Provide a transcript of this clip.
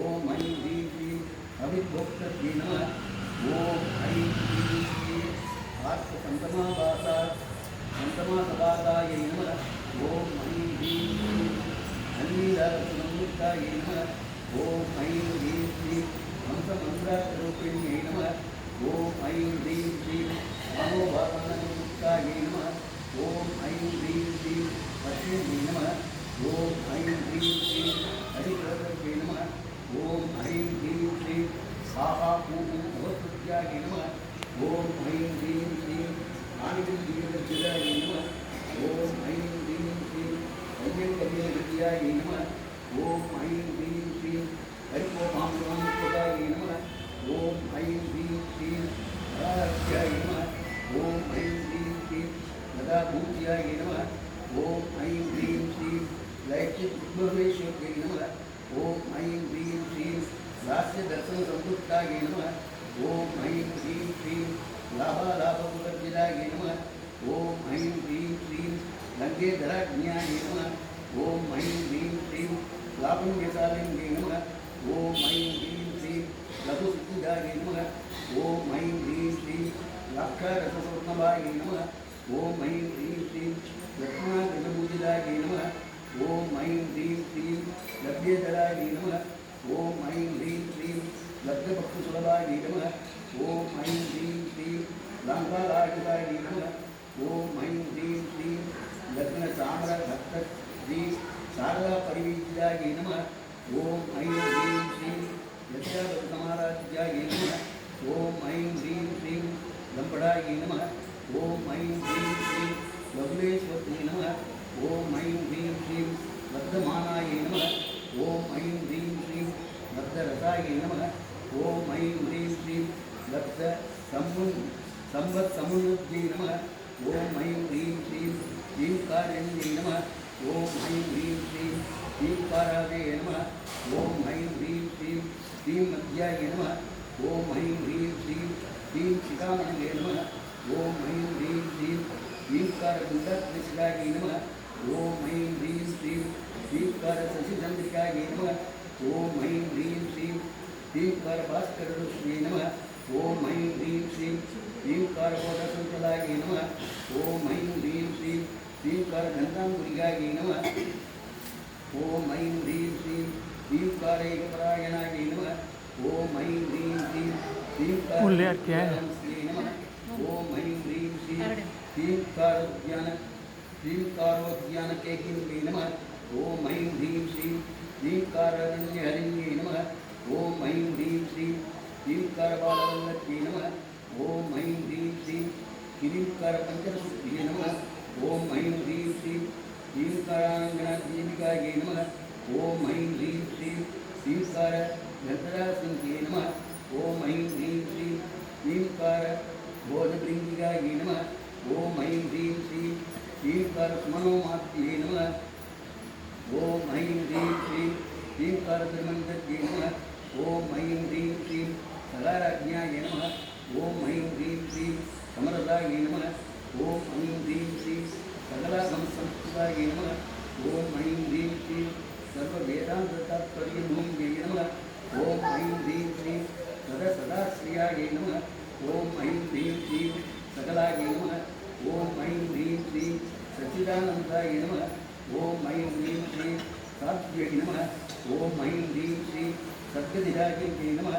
ओम ऐं ह्रीं श्रीं अभिभोक्तृभ्ये नमः। ओम ऐं ह्रीं श्रीं आत्मसंतमासदायै नमः। ओम ऐं ह्रीं श्रीं अन्नीदारसंयुक्तायै नमः। ओम ऐं ह्रीं श्रीं हंसमन्त्रारूपिण्यै नमः। ओम ऐं ह्रीं श्रीं मनोभावनयुक्तायै नमः। ओम ऐं ह्रीं श्रीं लक्ष्मीयै नमः। ओम ऐं ह्रीं श्रीं हरिप्रदत्यै नमः। ओम ऐं ह्रीं श्रीं स्वाहा भूभुवस्पत्यायै नमः। ओम ऐं ह्रीं श्रीं आनिविद्याय नमः। ओम ऐं ह्रीं श्रीं कन्यकविद्याय नमः। ओम ऐं ह्रीं श्रीं हरिकोपामृताय नमः। ओम ऐं ह्रीं श्रीं हराध्याय नमः। ओम ऐं ह्रीं श्रीं लताभूत्याय नमः। ओम ऐं ह्रीं श्रीं लैक्षिकविश्वेश्वराय नमः। ओम ऐं ह्रीं श्रीं लास्यदर्शनसंयुक्ताय नमः। ओम ऐं ह्रीं श्रीं लाभालाभकुलज्जलाय नमः। ओम ऐं ह्रीं श्रीं लङ्केधराज्ञाय नमः। ओम ऐं ह्रीं श्रीं लापुण्यशालिन्यै नमः। ओम ऐं ह्रीं श्रीं लघुसिद्धिदाय नमः। ओम ऐं ह्रीं श्रीं लाक्षारसस्वर्णवाय नमः। ओम ऐं ह्रीं श्रीं लक्ष्मणगजपूजिताय नमः। ओम ऐं ह्रीं श्रीं लभ्यधराय नमः। ओम ऐं ह्रीं श्रीं लब्धभक्तसुलभाय नमः। ओम ऐं ह्रीं श्रीं लङ्कालायुधाय नमः। ओम ऐं ह्रीं श्रीं लग्नचामरभक्तश्री शारदापरिवीजिताय नमः। ओम ऐं ह्रीं श्रीं यज्ञावतसमाराध्याय नमः। ओम ऐं ह्रीं श्रीं लम्बडाय नमः। ओम ऐं ह्रीं श्रीं लघुलेश्वर्यै नमः। ओम ऐं ह्रीं श्रीं वर्धमानाय नमः। ओम ऐं ह्रीं श्रीं लब्धरसाय नमः। ओम ऐं ह्रीं श्रीं लब्धसंवत्समुन्नत्यै नमः। ओम ऐं ह्रीं श्रीं ह्रींकारिण्यै नमः। ओम ऐं ह्रीं श्रीं ह्रींकारादये नमः। ओम ऐं ह्रीं श्रीं ह्रींमध्याय नमः। ओम ऐं ह्रीं श्रीं ह्रींशिखामणये नमः। ओम ऐं ह्रीं श्रीं ह्रींकारगुण्डत्रिशिखाय नमः। ओम ऐं ह्रीं श्रीं ह्रींकारशशिचन्द्रिकाय नमः। ओम ऐं ह्रीं श्रीं ह्रींकारभास्करऋष्यै नमः। ओम ऐं ह्रीं श्रीं ह्रींकारकोटसंतलाय नमः। ओम ऐं ह्रीं श्रीं ह्रींकारगन्धाङ्गुलिकाय नमः। ओम ऐं ह्रीं श्रीं ह्रींकारैकपरायणाय नमः। ओम ऐं ह्रीं श्रीं ह्रींकारज्ञानस्यै नमः। ओम ऐं ह्रीं श्रीं ह्रींकारोद्यानकेकिन्यै नमः। ओम ऐं ह्रीं श्रीं ह्रींकाररण्यहरिण्यै नमः। ओम ऐं ह्रीं श्रीं ह्रींकारबालवल्लभ्यै नमः। ओम ऐं ह्रीं श्रीं ह्रींकारपञ्चरसूत्र्यै नमः। ओम ऐं ह्रीं श्रीं ह्रींकाराङ्गनादेविकायै नमः। ओम ऐं ह्रीं श्रीं ह्रींकारगन्धरासिंह्यै नमः। ओम ऐं ह्रीं श्रीं ह्रींकारबोधभृङ्गिकायै नमः। ओम ऐं ह्रीं श्रीं ह्रींकारसुमनोमात्यै नमः। ओम ऐं ह्रीं श्रीं ह्रींकारत्रिमन्त्रज्ञै नमः। ओम ऐं ह्रीं श्रीं सदाराज्ञाय नमः। ओम ऐं ह्रीं श्रीं समरदाय नमः। ओम ऐं ह्रीं श्रीं सकलागमसंस्कृताय नमः। ओम ऐं ह्रीं श्रीं सर्ववेदान्ततात्पर्यभूम्यै नमः। ओम ऐं ह्रीं श्रीं सदाश्रियाय नमः। ओम ऐं ह्रीं श्रीं सकलाय नमः। ओम ऐं ह्रीं श्रीं सच्चिदानन्दाय नमः। ओम ऐं ह्रीं श्रीं साध्यै नमः। ओम ऐं ह्रीं श्रीं सद्गतिराज्ञै नमः।